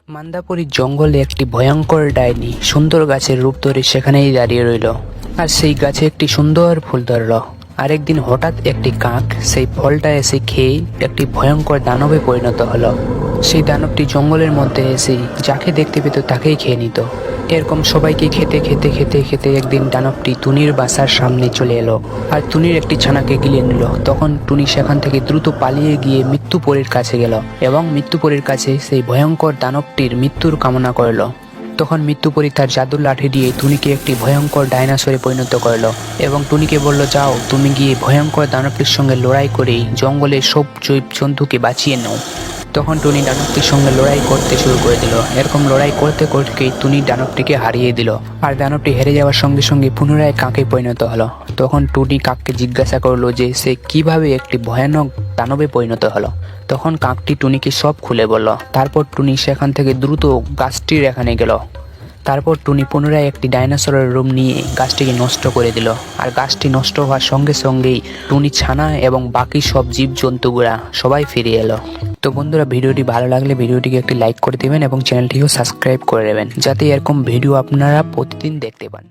মান্দাপুরীর জঙ্গলে একটি ভয়ঙ্কর ডাইনি সুন্দর গাছের রূপ ধরে সেখানেই দাঁড়িয়ে রইল। আর সেই গাছে একটি সুন্দর ফুল ধরল। আরেকদিন হঠাৎ একটি কাক সেই ফলটা এসে খেয়ে একটি ভয়ঙ্কর দানবে পরিণত হলো। সেই দানবটি জঙ্গলের মধ্যে এসে যাকে দেখতে পেত তাকেই খেয়ে নিত। এরকম সবাইকে খেতে খেতে খেতে খেতে একদিন দানবটি টুনির বাসার সামনে চলে এলো আর টুনির একটি ছানাকে গিলে নিল। তখন টুনি সেখান থেকে দ্রুত পালিয়ে গিয়ে মৃত্যুপরীর কাছে গেল এবং মৃত্যুপরীর কাছে সেই ভয়ঙ্কর দানবটির মৃত্যুর কামনা করল। তখন মৃত্যুপরী তার জাদুর লাঠি দিয়ে টুনিকে একটি ভয়ঙ্কর ডাইনোসরে পরিণত করলো এবং টুনিকে বলল, যাও তুমি গিয়ে ভয়ঙ্কর দানবটির সঙ্গে লড়াই করেই জঙ্গলের সব জীব-জন্তুকে বাঁচিয়ে নাও। তখন টুনি দানবটির সঙ্গে লড়াই করতে শুরু করে দিল। এরকম লড়াই করতে করতে টুনি দানবটিকে হারিয়ে দিল আর দানবটি হেরে যাওয়ার সঙ্গে সঙ্গে পুনরায় কাকে পরিণত হলো। তখন টুনি কাককে জিজ্ঞাসা করলো যে সে কিভাবে একটি ভয়ানক দানবে পরিণত হলো। তখন কাকটি টুনিকে সব খুলে বলল। তারপর টুনি সেখান থেকে দ্রুত গাছটির এখানে গেল। তারপর টুনি পুনরায় একটি ডাইনোসরের রূপ নিয়ে গাছটিকে নষ্ট করে দিল। আর গাছটি নষ্ট হওয়ার সঙ্গে সঙ্গেই টুনি ছানা এবং বাকি সব জীবজন্তুগুলা সবাই ফিরে এলো। তো বন্ধুরা, ভিডিওটি ভালো লাগলে ভিডিওটিকে একটি লাইক করে দেবেন এবং চ্যানেলটিও সাবস্ক্রাইব করে দেবেন, যাতে এরকম ভিডিও আপনারা প্রতিদিন দেখতে পান।